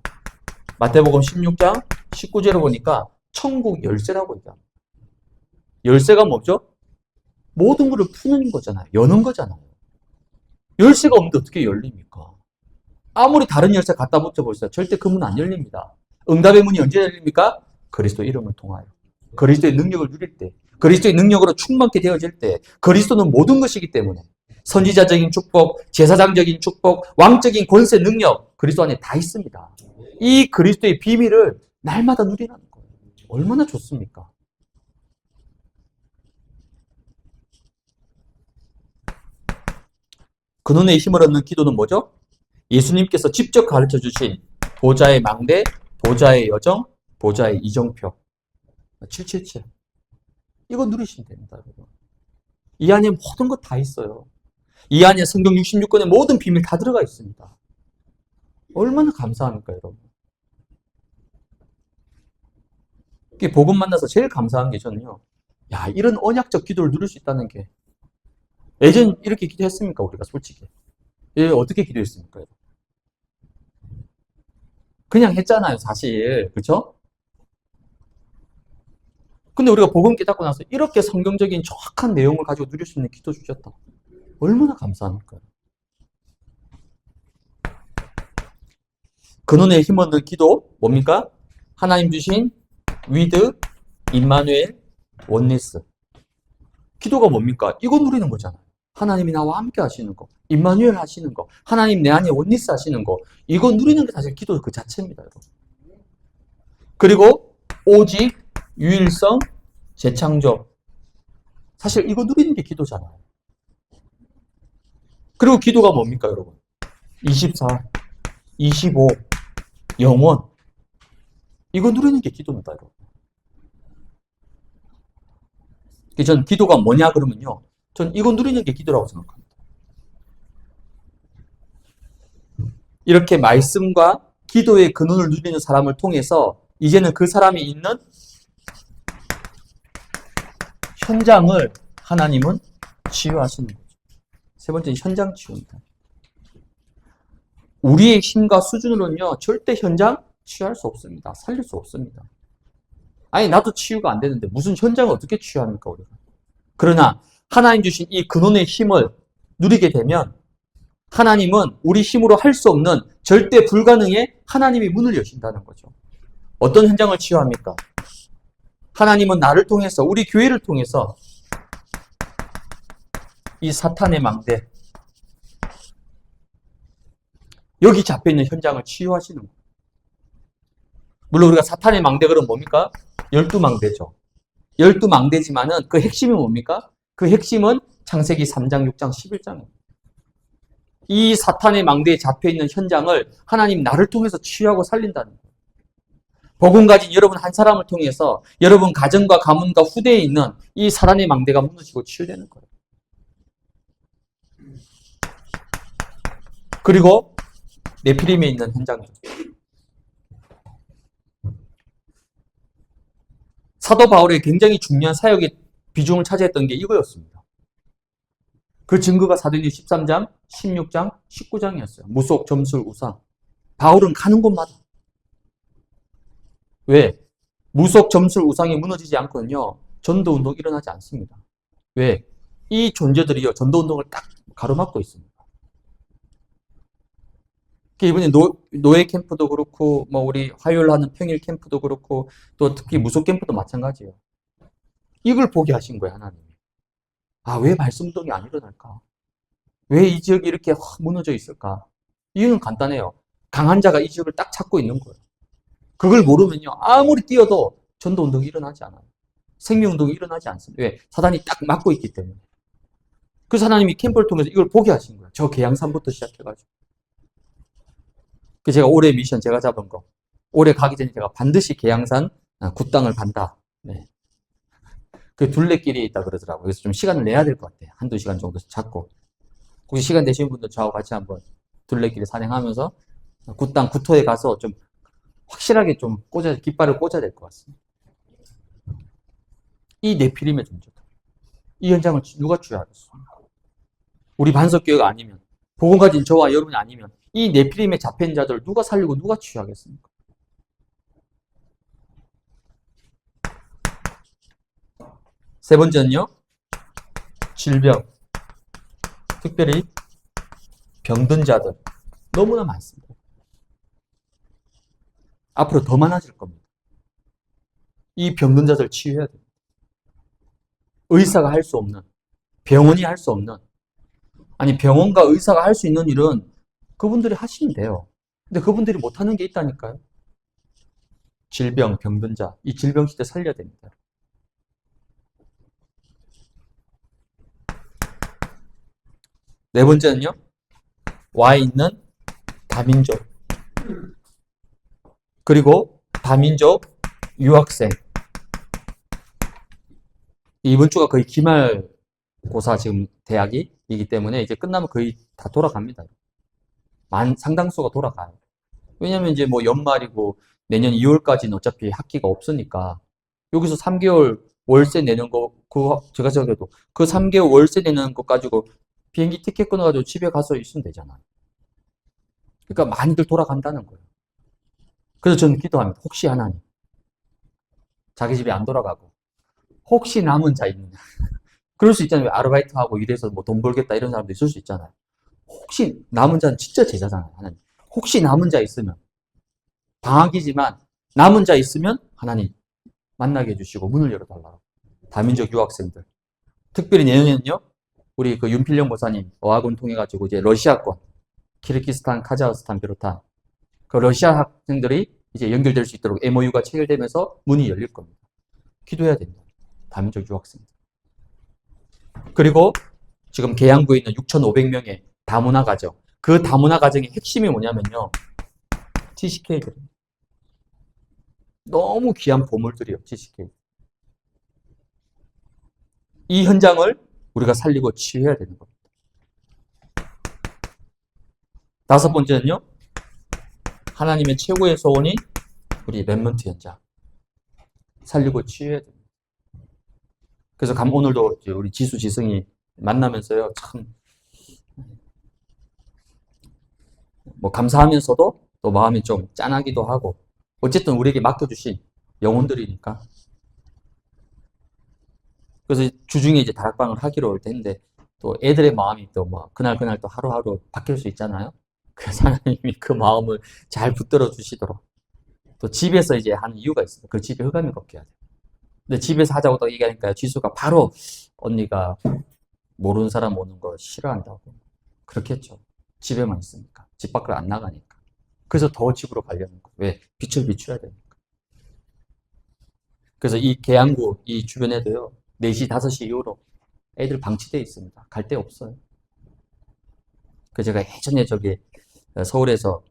마태복음 16장 19절에 보니까 천국 열쇠라고 얘기합니다. 열쇠가 뭐죠? 모든 것을 푸는 거잖아요. 여는 거잖아요. 열쇠가 없는데 어떻게 열립니까? 아무리 다른 열쇠 갖다 붙여보세요. 절대 그 문 안 열립니다. 응답의 문이 언제 열립니까? 그리스도 이름을 통하여. 그리스도의 능력을 누릴 때, 그리스도의 능력으로 충만케 되어질 때, 그리스도는 모든 것이기 때문에 선지자적인 축복, 제사장적인 축복, 왕적인 권세 능력, 그리스도 안에 다 있습니다. 이 그리스도의 비밀을 날마다 누리라는 거예요. 얼마나 좋습니까? 근원의 힘을 얻는 기도는 뭐죠? 예수님께서 직접 가르쳐 주신 보좌의 망대, 보좌의 여정, 보좌의 이정표 777 이거 누리시면 됩니다. 여러분. 이 안에 모든 것 다 있어요. 이 안에 성경 66권의 모든 비밀 다 들어가 있습니다. 얼마나 감사합니까, 여러분? 복음 만나서 제일 감사한 게 저는요. 이런 언약적 기도를 누릴 수 있다는 게 예전 이렇게 기도했습니까, 우리가 솔직히? 어떻게 기도했습니까? 그냥 했잖아요, 사실. 그렇죠? 근데 우리가 복음 깨닫고 나서 이렇게 성경적인 정확한 내용을 가지고 누릴 수 있는 기도 주셨다. 얼마나 감사합니까? 근원의 힘 얻는 기도 뭡니까? 하나님 주신 위드, 임마누엘, 원리스. 기도가 뭡니까? 이거 누리는 거잖아요. 하나님이 나와 함께 하시는 거, 임마누엘 하시는 거, 하나님 내 안에 원리스 하시는 거, 이거 누리는 게 사실 기도 그 자체입니다, 여러분. 그리고 오직, 유일성, 재창조. 사실 이거 누리는 게 기도잖아요. 그리고 기도가 뭡니까, 여러분? 24, 25, 영원. 이거 누리는 게 기도입니다, 여러분. 전 기도가 뭐냐 그러면요. 전 이거 누리는 게 기도라고 생각합니다. 이렇게 말씀과 기도의 근원을 누리는 사람을 통해서 이제는 그 사람이 있는 현장을 하나님은 치유하시는 거죠. 세 번째는 현장 치유입니다. 우리의 힘과 수준으로는요, 절대 현장 치유할 수 없습니다. 살릴 수 없습니다. 아니, 나도 치유가 안 되는데 무슨 현장을 어떻게 치유합니까, 우리가? 그러나 하나님 주신 이 근원의 힘을 누리게 되면 하나님은 우리 힘으로 할 수 없는 절대 불가능에 하나님이 문을 여신다는 거죠. 어떤 현장을 치유합니까? 하나님은 나를 통해서, 우리 교회를 통해서 이 사탄의 망대, 여기 잡혀있는 현장을 치유하시는 거예요. 물론 우리가 사탄의 망대 그러면 뭡니까? 12망대죠. 12망대지만은 그 핵심이 뭡니까? 그 핵심은 창세기 3장, 6장, 11장입니다. 이 사탄의 망대에 잡혀있는 현장을 하나님 나를 통해서 치유하고 살린다는 거예요. 복음 가진 여러분 한 사람을 통해서 여러분 가정과 가문과 후대에 있는 이 사탄의 망대가 무너지고 치유되는 거예요. 그리고 네피림에 있는 현장이죠. 사도 바울의 굉장히 중요한 사역의 비중을 차지했던 게 이거였습니다. 그 증거가 사도행전 13장, 16장, 19장이었어요. 무속, 점술, 우상. 바울은 가는 곳마다. 왜? 무속, 점술, 우상이 무너지지 않고는요, 전도운동이 일어나지 않습니다. 왜? 이 존재들이요, 전도운동을 딱 가로막고 있습니다. 이번에 노예 캠프도 그렇고, 뭐 우리 화요일 하는 평일 캠프도 그렇고, 또 특히 무속 캠프도 마찬가지예요. 이걸 보게 하신 거예요, 하나님이. 아, 왜 말씀운동이 안 일어날까? 왜 이 지역이 이렇게 무너져 있을까? 이유는 간단해요. 강한 자가 이 지역을 딱 찾고 있는 거예요. 그걸 모르면요, 아무리 뛰어도 전도운동이 일어나지 않아요. 생명운동이 일어나지 않습니다. 왜? 사단이 딱 막고 있기 때문에. 그래서 하나님이 캠프를 통해서 이걸 보게 하신 거예요. 저 계양산부터 시작해가지고. 제가 올해 미션 제가 잡은 거. 올해 가기 전에 제가 반드시 계양산 굿땅을 간다. 네. 그 둘레길이 있다 그러더라고요. 그래서 좀 시간을 내야 될 것 같아요. 한두 시간 정도 잡고. 혹시 시간 되시는 분들 저하고 같이 한번 둘레길을 산행하면서 굿땅, 구토에 가서 좀 확실하게 좀 깃발을 꽂아야 될 것 같습니다. 이 네피림의 존재다. 이 현장을 누가 치유하겠습니까? 우리 반석교회가 아니면, 복음 가진 저와 여러분이 아니면 이 네피림에 잡힌 자들을 누가 살리고 누가 치유하겠습니까? 세 번째는요, 질병. 특별히 병든 자들 너무나 많습니다. 앞으로 더 많아질 겁니다. 이 병든 자들 치유해야 됩니다. 의사가 할 수 없는, 병원이 할 수 없는, 아니 병원과 의사가 할 수 있는 일은 그분들이 하시면 돼요. 근데 그분들이 못하는 게 있다니까요. 질병, 병든 자, 이 질병 시대 살려야 됩니다. 네 번째는요, 와 있는 다민족, 그리고 다민족 유학생. 이번 주가 거의 기말고사 지금 대학이기 때문에 이제 끝나면 거의 다 돌아갑니다. 상당수가 돌아가요. 왜냐면 이제 뭐 연말이고 내년 2월까지는 어차피 학기가 없으니까 여기서 3개월 월세 내는 거, 제가 생각해도 그 3개월 월세 내는 거 가지고 비행기 티켓 끊어가지고 집에 가서 있으면 되잖아요. 그러니까 많이들 돌아간다는 거예요. 그래서 저는 기도합니다. 혹시 하나님, 자기 집에 안 돌아가고 혹시 남은 자 있느냐. 그럴 수 있잖아요. 아르바이트하고 일해서 뭐 돈 벌겠다 이런 사람도 있을 수 있잖아요. 혹시 남은 자는 진짜 제자잖아요. 하나님. 혹시 남은 자 있으면 방학이지만 남은 자 있으면 하나님 만나게 해주시고 문을 열어달라고. 다민족 유학생들. 특별히 내년에는요. 우리 그 윤필령 목사님 어학원 통해 가지고 이제 러시아권, 키르기스탄, 카자흐스탄 비롯한 그 러시아 학생들이 이제 연결될 수 있도록 MOU가 체결되면서 문이 열릴 겁니다. 기도해야 된다. 다민족 유학생들. 그리고 지금 계양구에 있는 6,500명의 다문화 가정. 그 다문화 가정의 핵심이 뭐냐면요. TCK들. 너무 귀한 보물들이요. TCK. 이 현장을 우리가 살리고 치유해야 되는 겁니다. 다섯 번째는요. 하나님의 최고의 소원이 우리 랩먼트 현장. 살리고 치유해야 됩니다. 그래서 오늘도 우리 지수, 지승이 만나면서요. 참 뭐 감사하면서도 또 마음이 좀 짠하기도 하고 어쨌든 우리에게 맡겨주신 영혼들이니까 그래서 주중에 이제 다락방을 하기로 올 텐데 또 애들의 마음이 또 뭐 그날 또 하루하루 바뀔 수 있잖아요. 그래서 하나님이 그 마음을 잘 붙들어 주시도록 또 집에서 이제 하는 이유가 있어요. 그 집에 흑암이 걷게 해야 돼요. 근데 집에서 하자고 딱 얘기하니까 지수가 바로 언니가 모르는 사람 오는 거 싫어한다고 그렇겠죠. 집에만 있으니까 집 밖을 안 나가니까 그래서 더 집으로 가려는 거예요. 왜? 빛을 비춰야 되니까. 그래서 이 계양구 이 주변에도요 4시 5시 이후로 애들 방치되어 있습니다. 갈 데 없어요. 그 제가 예전에 저기 서울에서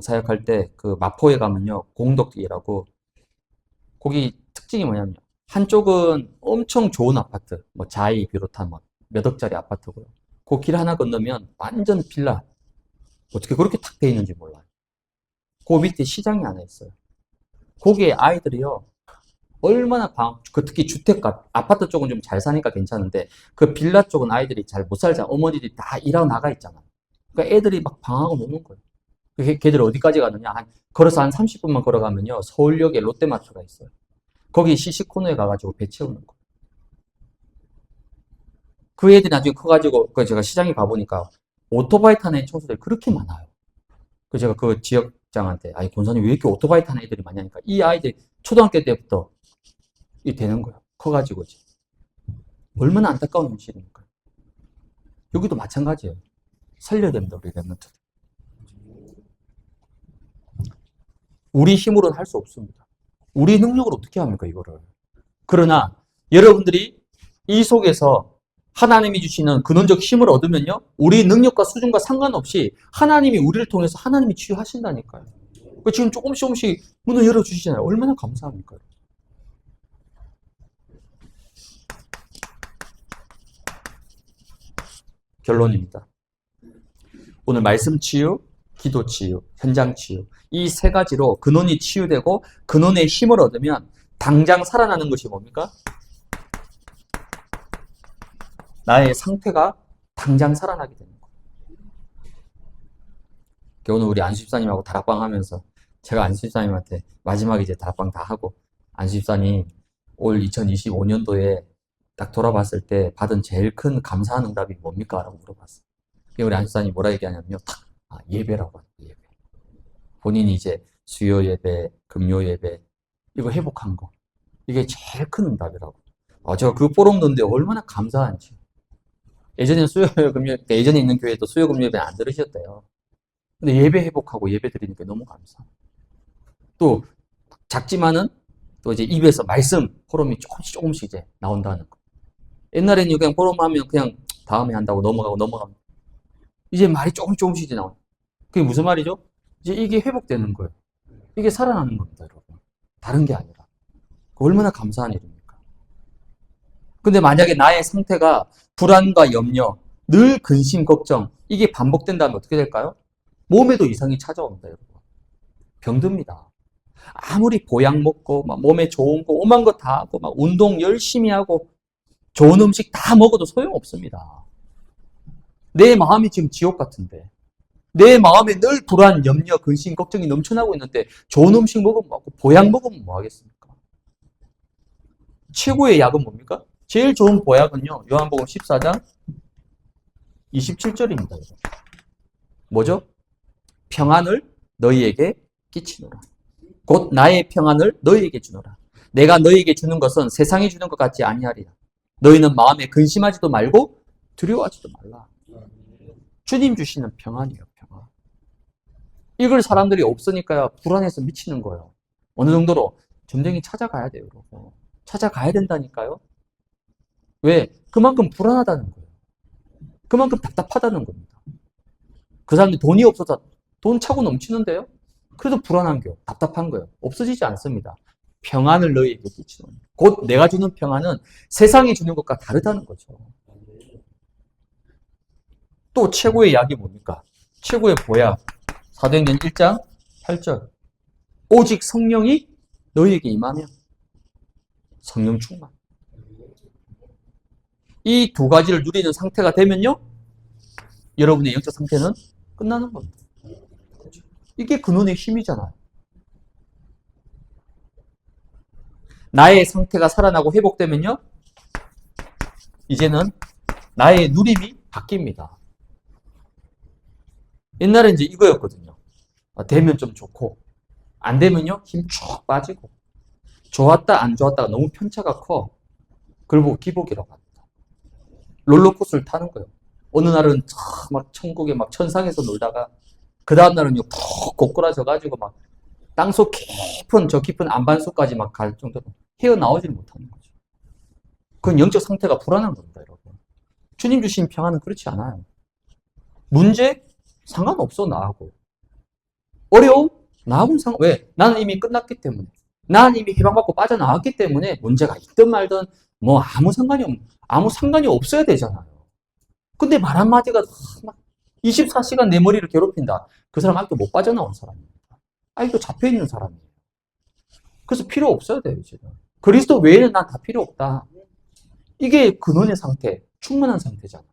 사역할 때 그 마포에 가면요 공덕이라고 거기 특징이 뭐냐면 한쪽은 엄청 좋은 아파트 뭐 자이 비롯한 뭐 몇 억짜리 아파트고요. 그 길 하나 건너면 완전 빌라. 어떻게 그렇게 탁 돼 있는지 몰라요. 그 밑에 시장이 하나 있어요. 거기에 아이들이요 얼마나 그 특히 주택가 아파트 쪽은 좀 잘 사니까 괜찮은데 그 빌라 쪽은 아이들이 잘 못 살잖아. 어머니들이 다 일하고 나가 있잖아. 그러니까 애들이 막 방하고 노는 거예요. 걔들 어디까지 가느냐? 걸어서 한 30분만 걸어가면요 서울역에 롯데마트가 있어요. 거기 시시코너에 가가지고 배 채우는 거예요. 그 애들이 나중에 커가지고 그 제가 시장에 가보니까 오토바이 타는 청소들이 그렇게 많아요. 그 제가 그 지역장한테 아니 권사님 왜 이렇게 오토바이 타는 애들이 많냐니까 이 아이들이 초등학교 때부터 이 되는 거예요. 커가지고 이제 얼마나 안타까운 현실입니까? 여기도 마찬가지예요. 살려야 됩니다. 우리 랩런트. 우리 힘으로는 할 수 없습니다. 우리 능력으로 어떻게 합니까 이거를? 그러나 여러분들이 이 속에서 하나님이 주시는 근원적 힘을 얻으면요. 우리 능력과 수준과 상관없이 하나님이 우리를 통해서 하나님이 치유하신다니까요. 지금 조금씩 문을 열어주시잖아요. 얼마나 감사합니까? 결론입니다. 오늘 말씀 치유, 기도 치유, 현장 치유 이 세 가지로 근원이 치유되고 근원의 힘을 얻으면 당장 살아나는 것이 뭡니까? 나의 상태가 당장 살아나게 되는 거예요. 오늘 우리 안수집사님하고 다락방 하면서 제가 안수집사님한테 마지막에 이제 다락방 다 하고 안수집사님 올 2025년도에 딱 돌아봤을 때 받은 제일 큰 감사한 응답이 뭡니까? 라고 물어봤어요. 우리 안수집사님이 뭐라 얘기하냐면요. 예배라고 하는 예배. 본인이 이제 수요 예배, 금요 예배 이거 회복한 거. 이게 제일 큰 응답이라고. 제가 그 포럼 넣는데 얼마나 감사한지. 예전에 수요 금요 예전에 있는 교회도 수요 금요 예배 안 들으셨대요. 근데 예배 회복하고 예배 드리니까 너무 감사. 또 작지만은 또 이제 입에서 말씀 포럼이 조금씩 이제 나온다는 거. 옛날에는 그냥 포럼 하면 그냥 다음에 한다고 넘어가고 이제 말이 조금씩 이제 나와요. 그게 무슨 말이죠? 이제 이게 회복되는 거예요. 이게 살아나는 겁니다, 여러분. 다른 게 아니라. 얼마나 감사한 일입니까? 근데 만약에 나의 상태가 불안과 염려, 늘 근심, 걱정, 이게 반복된다면 어떻게 될까요? 몸에도 이상이 찾아옵니다, 여러분. 병듭니다. 아무리 보약 먹고, 막 몸에 좋은 거, 오만 거 다 하고, 막 운동 열심히 하고, 좋은 음식 다 먹어도 소용없습니다. 내 마음이 지금 지옥 같은데. 내 마음에 늘 불안, 염려, 근심, 걱정이 넘쳐나고 있는데 좋은 음식 먹으면 뭐하고 보약 먹으면 뭐 하겠습니까? 최고의 약은 뭡니까? 제일 좋은 보약은요. 요한복음 14장 27절입니다. 뭐죠? 평안을 너희에게 끼치노라. 곧 나의 평안을 너희에게 주노라. 내가 너희에게 주는 것은 세상이 주는 것 같지 아니하리라. 너희는 마음에 근심하지도 말고 두려워하지도 말라. 주님 주시는 평안이에요. 평안. 이걸 사람들이 없으니까 불안해서 미치는 거예요. 어느 정도로 점쟁이 찾아가야 돼요. 여러분. 찾아가야 된다니까요. 왜? 그만큼 불안하다는 거예요. 그만큼 답답하다는 겁니다. 그 사람들이 돈이 없어서 돈 차고 넘치는데요. 그래도 불안한 거예요. 답답한 거예요. 없어지지 않습니다. 평안을 너희에게 끼치노니. 곧 내가 주는 평안은 세상이 주는 것과 다르다는 거죠. 또 최고의 약이 뭡니까? 최고의 보약. 사도행전 1장 8절. 오직 성령이 너희에게 임하면. 성령 충만. 이 두 가지를 누리는 상태가 되면요. 여러분의 영적 상태는 끝나는 겁니다. 이게 근원의 힘이잖아요. 나의 상태가 살아나고 회복되면요. 이제는 나의 누림이 바뀝니다. 옛날에 이제 이거였거든요. 되면 좀 좋고, 안 되면요. 힘 쭉 빠지고, 좋았다, 안 좋았다가 너무 편차가 커. 그걸 보고 기복이라고 합니다. 롤러코스터를 타는 거예요. 어느 날은 막 천국에 막 천상에서 놀다가, 그 다음날은요, 푹 고꾸라져가지고 막 땅속 깊은 안반수까지 막 갈 정도로 헤어나오지를 못하는 거죠. 그건 영적 상태가 불안한 겁니다, 여러분. 주님 주신 평안은 그렇지 않아요. 문제? 상관없어, 나하고. 어려움? 나하고는 왜? 나는 이미 끝났기 때문에. 나는 이미 해방받고 빠져나왔기 때문에 문제가 있든 말든 뭐 아무 상관이 없어야 되잖아요. 근데 말 한마디가 막 24시간 내 머리를 괴롭힌다. 그 사람 아직도 못 빠져나온 사람입니다. 아직도 잡혀있는 사람이에요. 그래서 필요 없어야 돼요, 지금. 그리스도 외에는 난 다 필요 없다. 이게 근원의 상태, 충만한 상태잖아.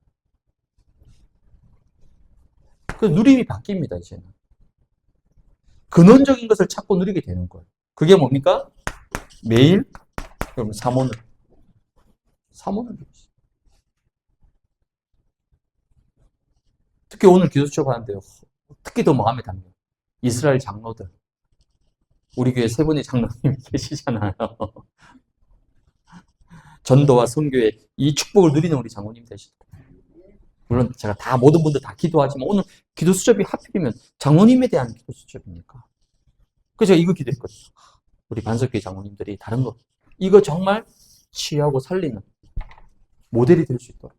그래서 누림이 바뀝니다, 이제는. 근원적인 것을 찾고 누리게 되는 거예요. 그게 뭡니까? 매일, 여러분, 삼원을 누리시. 특히 오늘 기도 수첩 하는데요. 특히 더 마음에 담겨요. 이스라엘 장로들. 우리 교회 세 분의 장로님이 계시잖아요. 전도와 선교의 이 축복을 누리는 우리 장로님 되시더라고요. 물론 제가 다 모든 분들 다 기도하지만 오늘 기도 수첩이 하필이면 장로님에 대한 기도 수첩이니까. 그래서 제가 이거 기도했거든요. 우리 반석교회 장로님들이 다른 거 이거 정말 취하고 살리는 모델이 될 수 있도록.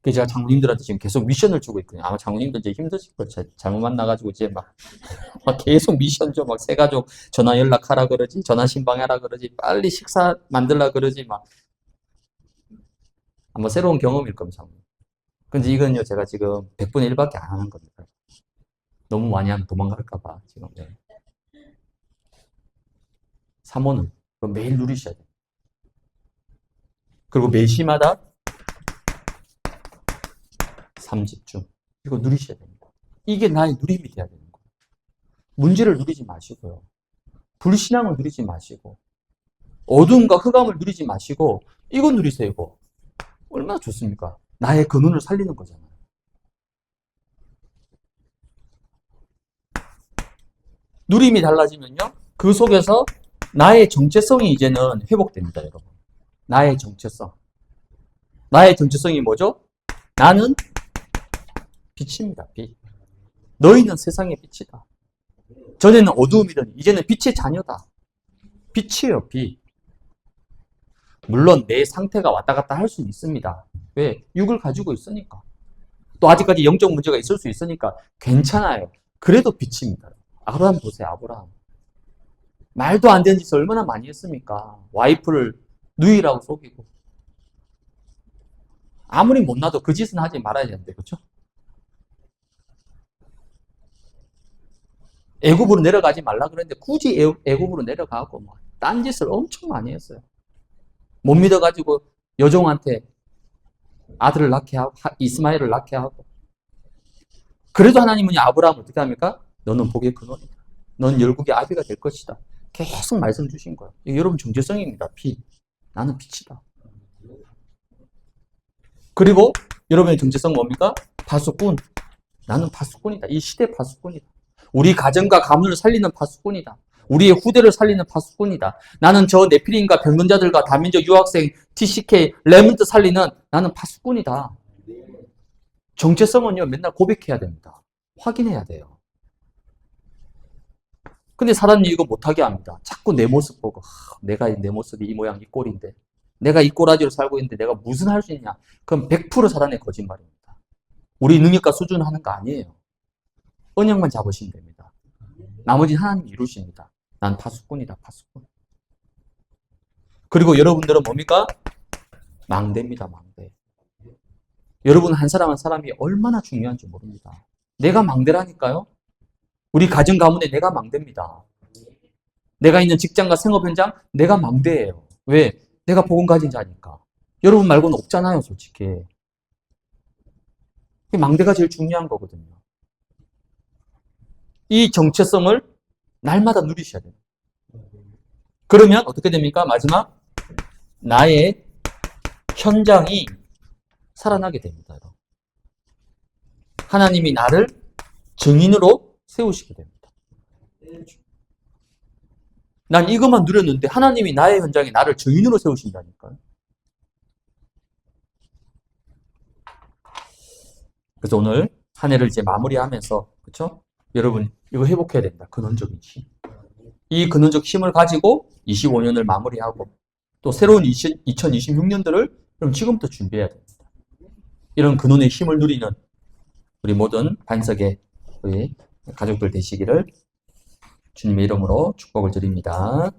그래서 제가 장로님들한테 지금 계속 미션을 주고 있거든요. 아마 장로님들 이제 힘드실 거예요. 잘못 만나가지고 이제 막 계속 미션 줘. 막 새가족 전화 연락하라 그러지, 전화 신방하라 그러지, 빨리 식사 만들라 그러지, 막. 아마 새로운 경험일 겁니다. 근데 이건요, 제가 지금 100분의 1밖에 안 하는 겁니다. 너무 많이 하면 도망갈까봐, 지금. 네. 3원을 매일 누리셔야 돼요. 그리고 매 시마다 3집중. 이거 누리셔야 됩니다. 이게 나의 누림이 돼야 되는 거예요. 문제를 누리지 마시고요. 불신앙을 누리지 마시고, 어둠과 흑암을 누리지 마시고, 이거 누리세요, 이거. 얼마나 좋습니까? 나의 근원을 살리는 거잖아요. 누림이 달라지면요, 그 속에서 나의 정체성이 이제는 회복됩니다, 여러분. 나의 정체성. 나의 정체성이 뭐죠? 나는 빛입니다, 빛. 너희는 세상의 빛이다. 전에는 어두움이더니 이제는 빛의 자녀다. 빛이에요, 빛. 물론 내 상태가 왔다 갔다 할 수 있습니다. 왜? 육을 가지고 있으니까. 또 아직까지 영적 문제가 있을 수 있으니까 괜찮아요. 그래도 빛입니다. 아브라함 보세요, 아브라함. 말도 안 되는 짓을 얼마나 많이 했습니까? 와이프를 누이라고 속이고. 아무리 못나도 그 짓은 하지 말아야 되는데, 그렇죠? 애굽으로 내려가지 말라 그랬는데 굳이 애굽으로 내려가고 뭐 딴짓을 엄청 많이 했어요. 못 믿어가지고 여종한테 아들을 낳게 하고 이스마엘을 낳게 하고. 그래도 하나님은 아브라함을 어떻게 합니까? 너는 복의 근원이다. 넌 열국의 아비가 될 것이다. 계속 말씀 주신 거예요. 여러분 정체성입니다. 피. 나는 빛이다. 그리고 여러분의 정체성 뭡니까? 파수꾼. 나는 파수꾼이다. 이 시대 파수꾼이다. 우리 가정과 가문을 살리는 파수꾼이다. 우리의 후대를 살리는 파수꾼이다. 나는 저 네피림과 병건자들과 다민족 유학생, TCK, 레몬트 살리는 나는 파수꾼이다. 정체성은요, 맨날 고백해야 됩니다. 확인해야 돼요. 근데 사람이 이거 못하게 합니다. 자꾸 내 모습 보고, 내가 내 모습이 이 모양, 이 꼴인데, 내가 이 꼬라지로 살고 있는데 내가 무슨 할 수 있냐? 그럼 100% 살아내 거짓말입니다. 우리 능력과 수준 하는 거 아니에요. 언약만 잡으시면 됩니다. 나머지는 하나님이 이루십니다. 난 파수꾼이다, 파수꾼. 그리고 여러분들은 뭡니까? 망대입니다, 망대. 여러분 한 사람 한 사람이 얼마나 중요한지 모릅니다. 내가 망대라니까요. 우리 가정 가문에 내가 망대입니다. 내가 있는 직장과 생업 현장, 내가 망대예요. 왜? 내가 복음 가진 자니까. 여러분 말고는 없잖아요, 솔직히. 망대가 제일 중요한 거거든요. 이 정체성을 날마다 누리셔야 돼요. 그러면 어떻게 됩니까? 마지막, 나의 현장이 살아나게 됩니다. 하나님이 나를 증인으로 세우시게 됩니다. 난 이것만 누렸는데 하나님이 나의 현장에 나를 증인으로 세우신다니까요. 그래서 오늘 한 해를 이제 마무리하면서, 그렇죠? 여러분 이거 회복해야 된다. 근원적인 힘. 이 근원적 힘을 가지고 25년을 마무리하고 또 새로운 2026년들을 그럼 지금부터 준비해야 됩니다. 이런 근원의 힘을 누리는 우리 모든 반석의 우리 가족들 되시기를 주님의 이름으로 축복을 드립니다.